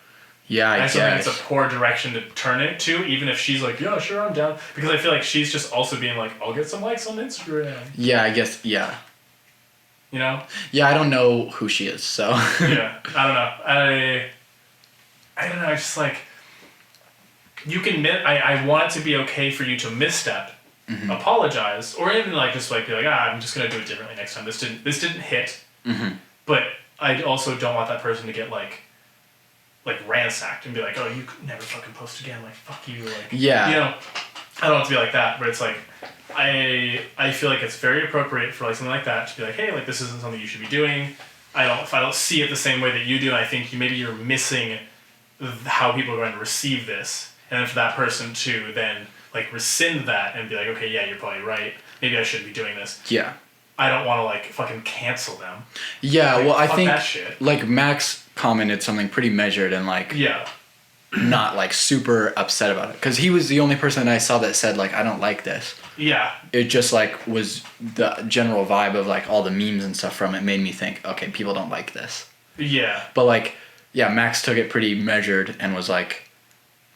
Yeah, I still guess. think it's a poor direction to turn it to, even if she's like, yeah, sure, I'm down. Because I feel like she's just also being like, I'll get some likes on Instagram. Yeah, I guess, yeah. You know? Yeah, I don't know who she is, so. Yeah, I don't know. I don't know, I just like, you can, I want it to be okay for you to misstep, apologize, or even like just like be like, I'm just going to do it differently next time. This didn't hit. But I also don't want that person to get like ransacked and be like, oh, you could never fucking post again, like fuck you, like, yeah, you know, I don't want it to be like that, but it's like I feel like it's very appropriate for like something like that to be like, hey, like this isn't something you should be doing. If I don't see it the same way that you do, I think maybe you're missing how people are going to receive this, and then for that person to then like rescind that and be like, okay, yeah, you're probably right. Maybe I shouldn't be doing this. Yeah. I don't want to like fucking cancel them. Yeah, like, well, I think that shit. like Max commented something pretty measured and like not like super upset about it, because he was the only person I saw that said like I don't like this. Yeah. It just like was the general vibe of like all the memes and stuff from it made me think, okay, people don't like this. Yeah. But like, yeah, Max took it pretty measured and was like,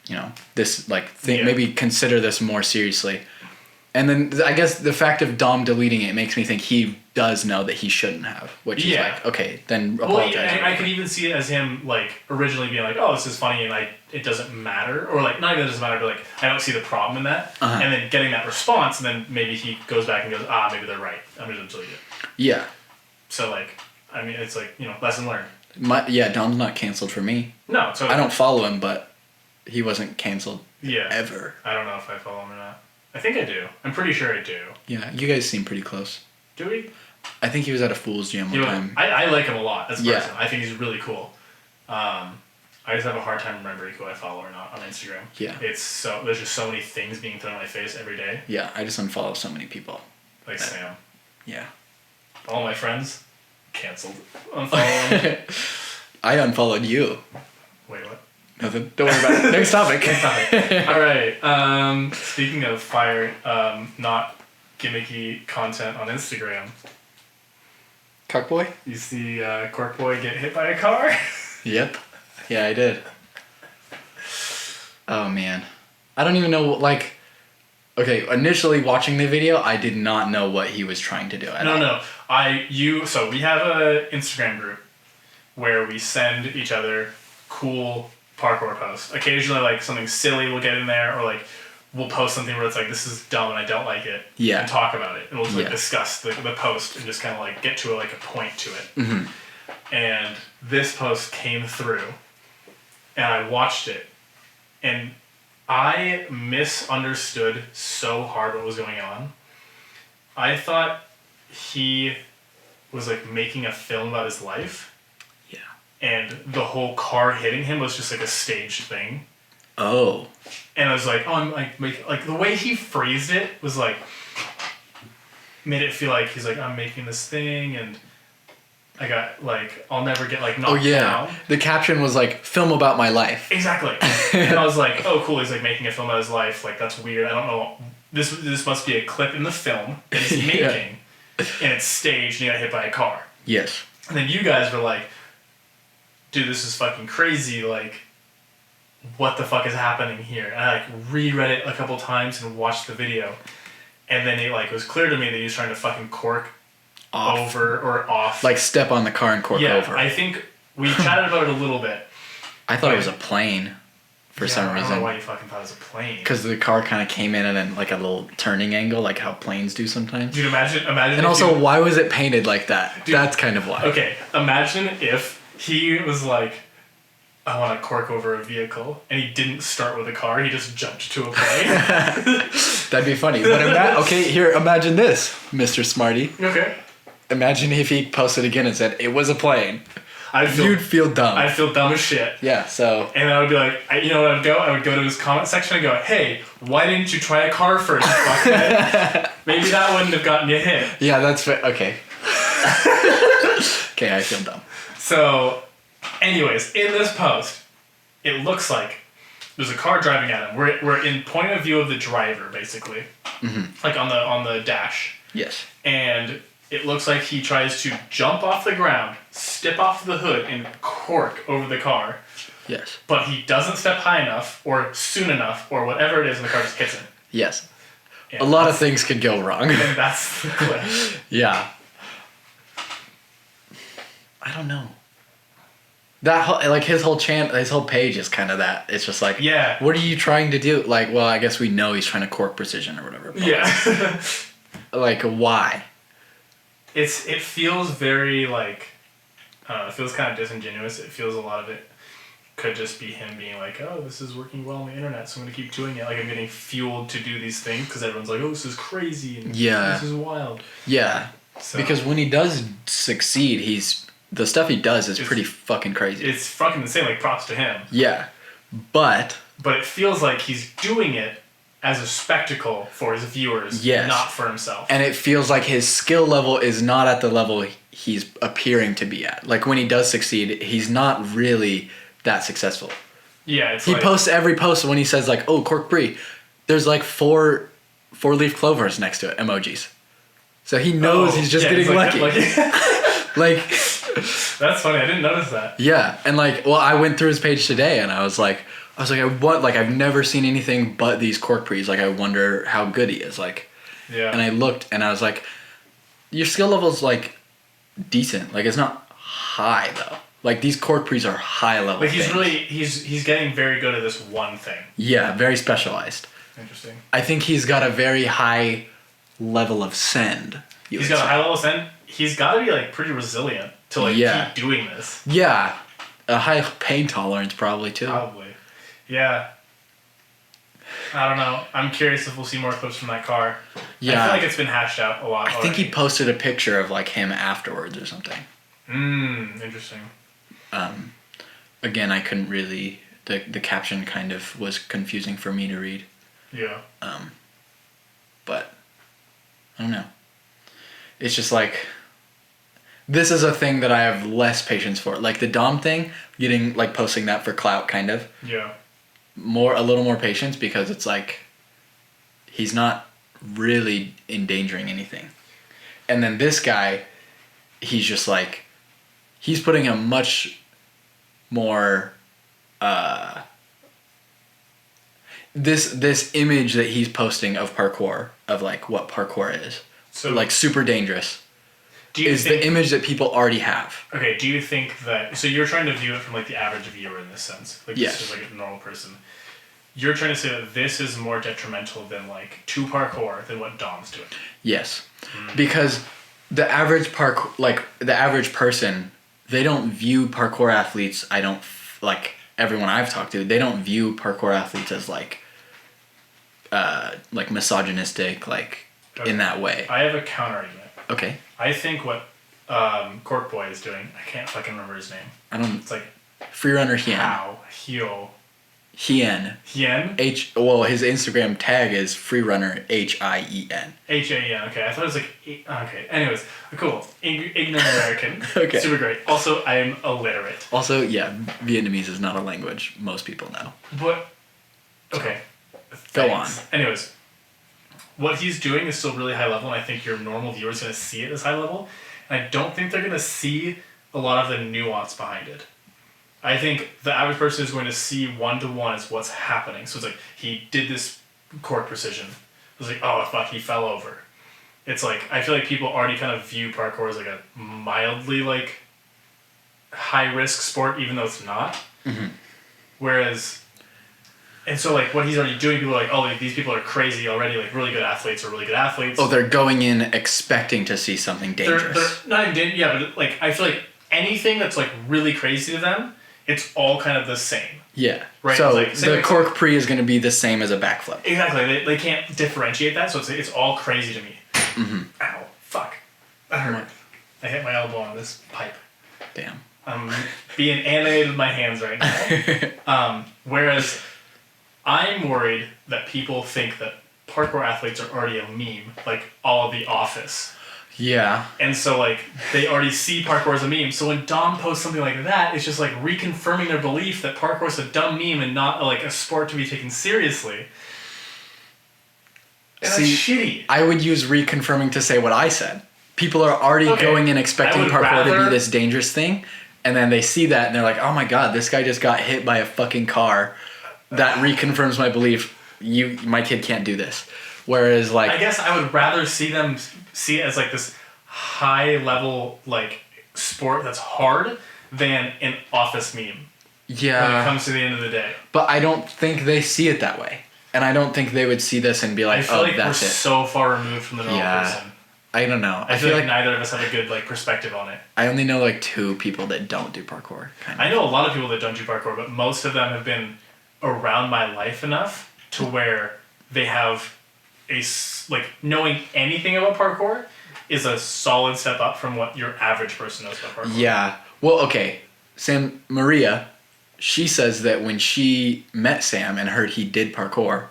you know, this like maybe consider this more seriously. And then I guess the fact of Dom deleting it makes me think he does know that he shouldn't have, which is like, okay, then apologize. Well, I could even see it as him like originally being like, oh, this is funny, and it doesn't matter, or like not even it doesn't matter, but like I don't see the problem in that, and then getting that response, and then maybe he goes back and goes, maybe they're right, I'm gonna delete it. Yeah. So like, I mean, it's like, you know, lesson learned. Dom's not canceled for me. No, so I don't follow him, but he wasn't canceled. Ever. I don't know if I follow him or not. I think I do. I'm pretty sure I do. Yeah, you guys seem pretty close. Do we? I think he was at a Fool's Jam one time. I like him a lot as a person. I think he's really cool. I just have a hard time remembering who I follow or not on Instagram. Yeah. There's just so many things being thrown in my face every day. Yeah, I just unfollow so many people. Like Sam. Yeah. All my friends, canceled. Unfollow. I unfollowed you. Wait, what? Nothing. Don't worry about it. Next topic. All right. Speaking of fire, not gimmicky content on Instagram. Cockboy? You see Corkboy get hit by a car? Yep. Yeah, I did. Oh, man. I don't even know, like... Okay, initially watching the video, I did not know what he was trying to do at all. No. So we have a Instagram group where we send each other cool parkour posts. Occasionally, like, something silly will get in there, or, like, we'll post something where it's like, this is dumb and I don't like it. Yeah. And talk about it. And we'll, like, discuss the post and just kind of, like, get to, like, a point to it. Mm-hmm. And this post came through, and I watched it, and I misunderstood so hard what was going on. I thought he was, like, making a film about his life. And the whole car hitting him was just like a staged thing. Oh. And I was like, I'm like the way he phrased it was like, made it feel like he's like, I'm making this thing and I got like, I'll never get like knocked down. The caption was like, film about my life. Exactly. And I was like, oh cool, he's like making a film about his life. Like that's weird. I don't know. This must be a clip in the film that he's making and it's staged and he got hit by a car. Yes. And then you guys were like, dude, this is fucking crazy, like, what the fuck is happening here? And I, like, reread it a couple times and watched the video, and then it, like, was clear to me that he was trying to fucking cork over or off. Like, step on the car and cork over. Yeah, I think we chatted about it a little bit. I thought it was a plane, for some reason. I don't know why you fucking thought it was a plane. Because the car kind of came in at, like, a little turning angle, like how planes do sometimes. Dude, imagine. And also, why was it painted like that? Dude, that's kind of why. Okay, imagine if he was like, I want to cork over a vehicle, and he didn't start with a car, he just jumped to a plane. That'd be funny. But imagine this, Mr. Smarty. Okay. Imagine if he posted again and said, it was a plane. You'd feel dumb. I'd feel dumb as shit. Yeah, so... And I would be like, you know what I would go? I would go to his comment section and go, hey, why didn't you try a car first, fuckhead? Maybe that wouldn't have gotten you hit. Yeah, that's fair. Okay. Okay, I feel dumb. So, anyways, in this post, it looks like there's a car driving at him. We're in point of view of the driver, basically. Mm-hmm. Like on the dash. Yes. And it looks like he tries to jump off the ground, step off the hood, and cork over the car. Yes. But he doesn't step high enough, or soon enough, or whatever it is, and the car just hits him. Yes. And a lot of things could go wrong. And that's the clip. Yeah. I don't know. That whole, like his whole page is kind of that. It's just like, yeah. What are you trying to do? Like, well, I guess we know he's trying to cork precision or whatever. Yeah. Like, why? It feels very like, I don't know. It feels kind of disingenuous. It feels a lot of it. could just be him being like, oh, this is working well on the internet, so I'm going to keep doing it. Like, I'm getting fueled to do these things because everyone's like, oh, this is crazy and this is wild. Yeah. So. Because when he does succeed, the stuff he does is pretty fucking crazy. It's fucking insane, like, props to him. Yeah. But it feels like he's doing it as a spectacle for his viewers, not for himself. And it feels like his skill level is not at the level he's appearing to be at. Like, when he does succeed, he's not really that successful. Yeah, he posts every post when he says, like, oh, cork brie, there's like four-leaf clovers next to it, emojis. So he knows he's just getting lucky. Like, that's funny. I didn't notice that. Yeah, and like, well, I went through his page today, and I was like, I've never seen anything but these cork brees. Like, I wonder how good he is. Like, yeah. And I looked, and I was like, your skill level's like decent. Like, it's not high though. Like, these cork brees are high level. Like, he's getting very good at this one thing. Yeah, very specialized. Interesting. I think he's got a very high level of send. He's got a high level of send. He's got to be like pretty resilient to like keep doing this. Yeah, a high pain tolerance probably too. Probably. Yeah. I don't know. I'm curious if we'll see more clips from that car. Yeah. I feel like it's been hashed out a lot. I think he posted a picture of like him afterwards or something. Interesting. Again, I couldn't really. The caption kind of was confusing for me to read. Yeah. But I don't know. It's just like, this is a thing that I have less patience for. Like the Dom thing, posting that for clout, kind of. Yeah. A little more patience, because it's like, he's not really endangering anything. And then this guy, he's just like, he's putting a much more, this image that he's posting of parkour, of like what parkour is. So, like, super dangerous. The image that people already have. Okay, do you think that... So you're trying to view it from, like, the average viewer in this sense. Like, this is, like, a normal person. You're trying to say that this is more detrimental than, like, to parkour than what Dom's doing. Yes. Because the average the average person, they don't view parkour athletes, everyone I've talked to, they don't view parkour athletes as, like misogynistic, like... Okay. In that way. I have a counter argument. Okay. I think what Cork Boy is doing, I can't fucking remember his name. It's like... Freerunner Hien. Hien. His Instagram tag is Freerunner Hien. Hien, okay. I thought it was like... Okay, anyways. Cool. Ignorant American. Okay. Super great. Also, I am illiterate. Also, yeah, Vietnamese is not a language most people know. But... Okay. Go on. Anyways... What he's doing is still really high level, and I think your normal viewer is going to see it as high level. And I don't think they're going to see a lot of the nuance behind it. I think the average person is going to see one-to-one as what's happening. So it's like, he did this cork precision. It was like, oh, fuck, he fell over. It's like, I feel like people already kind of view parkour as like a mildly, like, high-risk sport, even though it's not. Mm-hmm. Whereas... And so, like, what he's already doing, people are like, oh, like, these people are crazy already, like, really good athletes are really good athletes. Oh, they're going in expecting to see something dangerous. They're not even but, like, I feel like anything that's, like, really crazy to them, it's all kind of the same. Yeah. Right? So, like, the cork pre is going to be the same as a backflip. Exactly. They can't differentiate that, so it's all crazy to me. Mm-hmm. Ow. Fuck. That hurt. I hit my elbow on this pipe. Damn. I'm being animated with my hands right now. Whereas... I'm worried that people think that parkour athletes are already a meme, like all of The Office. Yeah. And so, like, they already see parkour as a meme. So when Dom posts something like that, it's just, like, reconfirming their belief that parkour is a dumb meme and not, like, a sport to be taken seriously. And that's shitty. I would use reconfirming to say what I said. People are already going in expecting parkour to be this dangerous thing, and then they see that and they're like, oh my god, this guy just got hit by a fucking car. That reconfirms my belief. My kid can't do this. Whereas, like, I guess I would rather see them see it as like this high level like sport that's hard than an Office meme. Yeah. When it comes to the end of the day. But I don't think they see it that way, and I don't think they would see this and be like, "Oh, that's it." I feel like we're so far removed from the normal person. I don't know. I feel like neither of us have a good like perspective on it. I only know like 2 people that don't do parkour. Kind of. I know a lot of people that don't do parkour, but most of them have been around my life enough to where they have like knowing anything about parkour is a solid step up from what your average person knows about parkour. Yeah. Well, okay. Maria, she says that when she met Sam and heard he did parkour.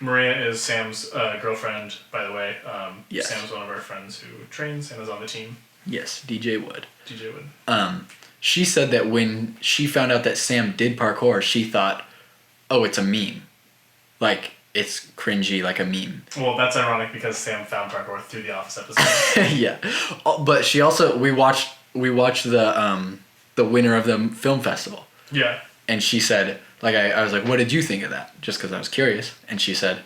Maria is Sam's girlfriend, by the way. Yes. Sam's one of our friends who trains and is on the team. Yes, DJ Wood. DJ Wood. She said that when she found out that Sam did parkour, she thought, oh, it's a meme. Like, it's cringy, like a meme. Well, that's ironic because Sam found parkour through the Office episode. Yeah. But she also, we watched the winner of the film festival. Yeah. And she said, like, I was like, what did you think of that? Just because I was curious. And she said,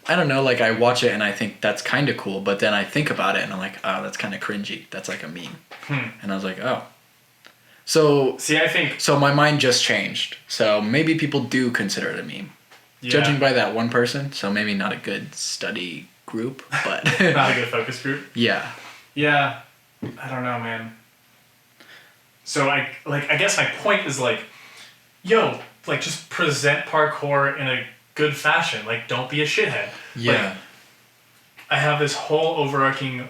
I don't know, like, I watch it and I think that's kind of cool, but then I think about it and I'm like, oh, that's kind of cringy. That's like a meme. And I was like, oh. So, see, I think... So my mind just changed. So maybe people do consider it a meme. Yeah. Judging by that one person, so maybe not a good study group, but... Not a good focus group? Yeah. Yeah. I don't know, man. So, I guess my point is, like, yo, like, just present parkour in a good fashion. Like, don't be a shithead. Yeah. Like, I have this whole overarching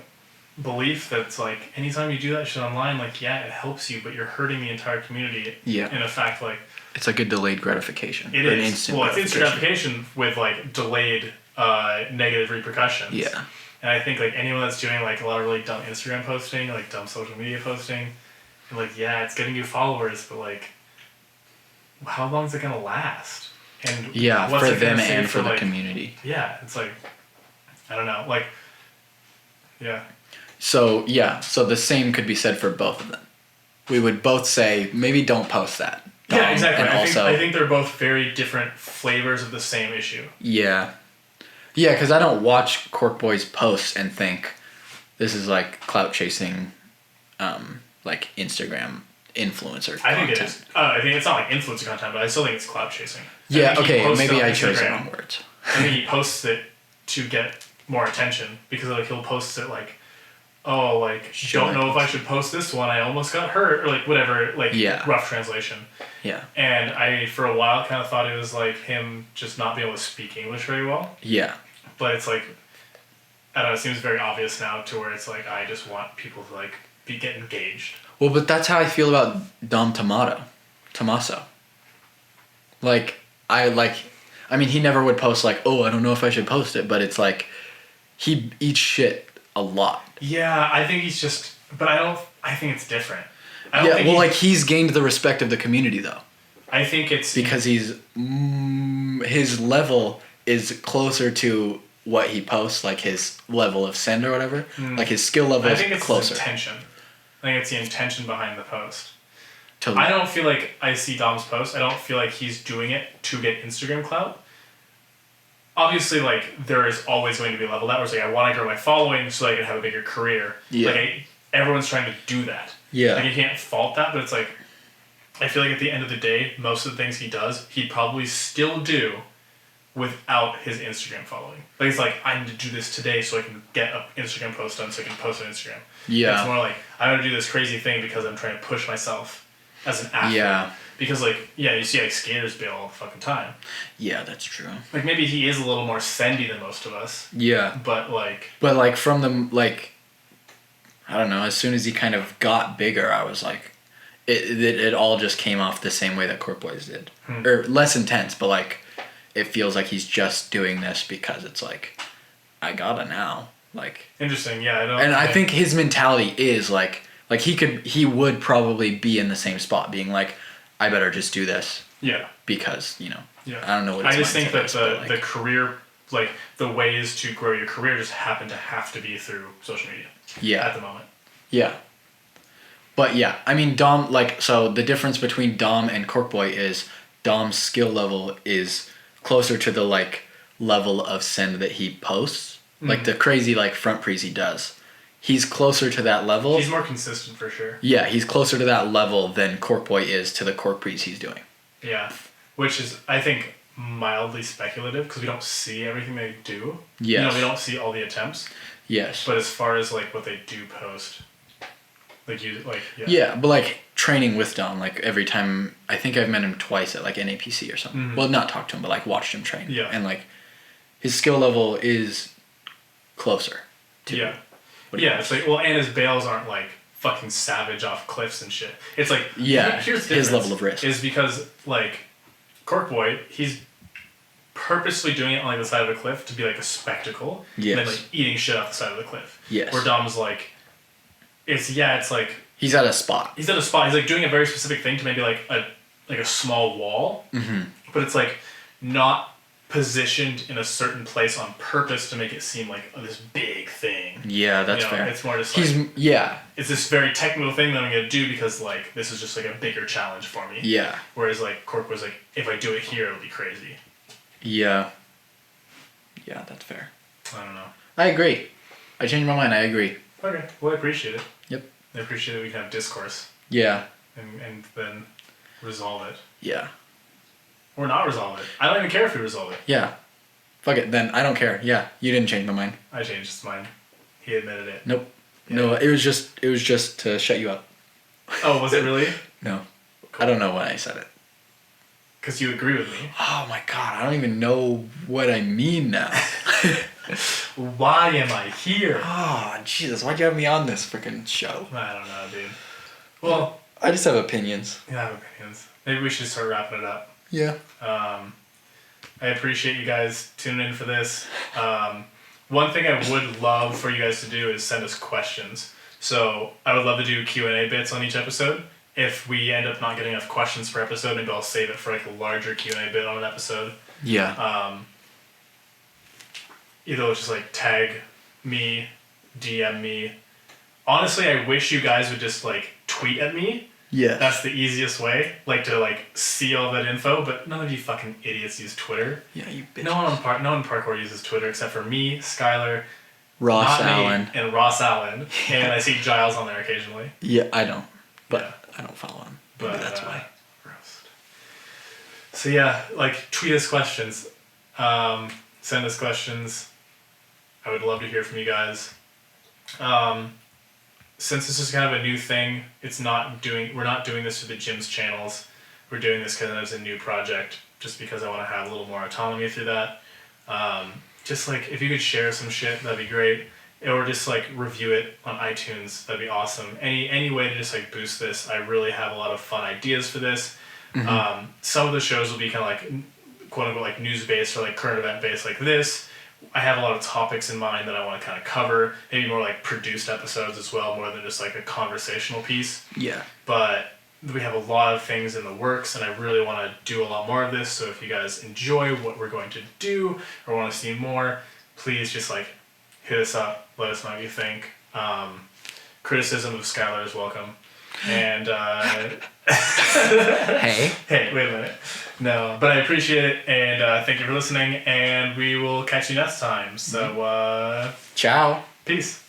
belief that's, like, anytime you do that shit online, like, yeah, it helps you, but you're hurting the entire community. Yeah. In effect, like... It's like a delayed gratification. It is. Instant well, it's instant gratification with, like, delayed negative repercussions. Yeah. And I think, like, anyone that's doing, like, a lot of really dumb Instagram posting, like, dumb social media posting, and, like, yeah, it's getting you followers, but, like, how long is it gonna last? And yeah, what's for it them gonna say and for the like, community. Yeah, it's like, I don't know, like, yeah. So the same could be said for both of them. We would both say, maybe don't post that. Yeah, exactly. I think they're both very different flavors of the same issue. Yeah. Yeah, because I don't watch Cork Boys post and think, this is like clout chasing, like Instagram influencer I think content. it is. I think it's not like influencer content, but I still think it's clout chasing. Yeah, okay, maybe I chose the wrong words. I think he posts it to get more attention because like he'll post it like, oh, like, don't know if I should post this one, I almost got hurt, or like whatever, like rough translation. Yeah. And I, for a while, kind of thought it was like him just not being able to speak English very well. Yeah. But it's like, I don't know, it seems very obvious now to where it's like, I just want people to like get engaged. Well, but that's how I feel about Dom Tommaso. Like, I mean, he never would post like, oh, I don't know if I should post it, but it's like, he eats shit a lot. Yeah, I think he's just, but I think it's different. He's gained the respect of the community though. I think it's... Because his level is closer to what he posts, like his level of send or whatever. Like his skill level is closer. I think it's his intention. I think it's the intention behind the post. Totally. I don't feel like I see Dom's post. I don't feel like he's doing it to get Instagram clout. Obviously, like, there is always going to be a level that where it's like, I want to grow my following so I can have a bigger career. Yeah. Like, everyone's trying to do that. Yeah. Like, you can't fault that, but it's like, I feel like at the end of the day, most of the things he does, he'd probably still do without his Instagram following. Like, it's like, I need to do this today so I can get an Instagram post done so I can post on Instagram. Yeah. It's more like, I'm going to do this crazy thing because I'm trying to push myself as an athlete. Yeah. Because, like, yeah, you see, like, skaters bail all the fucking time. Yeah, that's true. Like, maybe he is a little more sendy than most of us. Yeah. But, like... But, like, from the, like... I don't know, as soon as he kind of got bigger, I was like... It all just came off the same way that Cork Boys did. Or less intense, but, like, it feels like he's just doing this because it's like, I gotta now. Like... Interesting, yeah, I don't... And I think his mentality is, like, he would probably be in the same spot, being like... I better just do this. Yeah. Because, you know, I don't know what I just think that the career, like, the ways to grow your career just happen to have to be through social media. Yeah. At the moment. Yeah. But, yeah, I mean, Dom, like, so the difference between Dom and Corkboy is Dom's skill level is closer to the, like, level of send that he posts. Mm-hmm. Like, the crazy, like, front prees he does. He's closer to that level. He's more consistent for sure. Yeah, he's closer to that level than Corkboy is to the Cork prees he's doing. Yeah, which is, I think, mildly speculative because we don't see everything they do. Yeah. You know, we don't see all the attempts. Yes. But as far as like what they do post, like Yeah, but like training with Dom, like every time, I think I've met him twice at like NAPC or something. Well, not talked to him, but like watched him train. Yeah. And like his skill level is closer to it's like, well, and his bails aren't like fucking savage off cliffs and shit. It's like, here's the his level of risk is because like Corkboy, he's purposely doing it on like the side of a cliff to be like a spectacle. Yes. And then like eating shit off the side of the cliff. Yes. Where Dom's like, it's like he's at a spot. He's like doing a very specific thing to maybe like a small wall. Mm-hmm. But it's like not positioned in a certain place on purpose to make it seem like this big thing. Yeah, that's fair. It's more just like yeah. It's this very technical thing that I'm gonna do because like this is just like a bigger challenge for me. Yeah. Whereas like Cork was like, if I do it here, it'll be crazy. Yeah. Yeah, that's fair. I don't know. I agree. I changed my mind. I agree. Okay. Well, I appreciate it. Yep. I appreciate that we can have discourse. Yeah. And then resolve it. Yeah. Or not resolve it. I don't even care if we resolve it. Yeah. Fuck it, then. I don't care. Yeah. You didn't change my mind. I changed his mind. He admitted it. Nope. Yeah. No, it was just to shut you up. Oh, was it really? No. Cool. I don't know when I said it. Because you agree with me. Oh my god, I don't even know what I mean now. Why am I here? Oh, Jesus, why'd you have me on this freaking show? I don't know, dude. Well, I just have opinions. you have opinions. Maybe we should start wrapping it up. Yeah. I appreciate you guys tuning in for this. One thing I would love for you guys to do is send us questions. So I would love to do Q&A bits on each episode. If we end up not getting enough questions per episode, maybe I'll save it for like a larger Q&A bit on an episode. Yeah. Either just like tag me, DM me. Honestly, I wish you guys would just like tweet at me. Yeah. That's the easiest way, like to like see all that info. But none of you fucking idiots use Twitter. Yeah, you bitch. No one in Parkour uses Twitter except for me, Skyler, Ross Allen. and Ross Allen, and I see Giles on there occasionally. Yeah, I don't. But Yeah. I don't follow him. But Maybe that's why. roast. So yeah, like tweet us questions, send us questions. I would love to hear from you guys. Since this is kind of a new thing, we're not doing this for the gym's channels. We're doing this because it's a new project, just because I want to have a little more autonomy through that. Just like if you could share some shit, that'd be great. Or just like review it on iTunes, that'd be awesome. Any way to just like boost this. I really have a lot of fun ideas for this. Mm-hmm. Some of the shows will be kind of like quote unquote like news based or like current event based like this. I have a lot of topics in mind that I want to kind of cover. Maybe more like produced episodes as well, more than just like a conversational piece. Yeah. But we have a lot of things in the works, and I really want to do a lot more of this. So if you guys enjoy what we're going to do or want to see more, please just like hit us up. Let us know what you think. Criticism of Skylar is welcome. And Hey. hey, wait a minute. No, but I appreciate it, and thank you for listening, and we will catch you next time. So, Ciao. peace.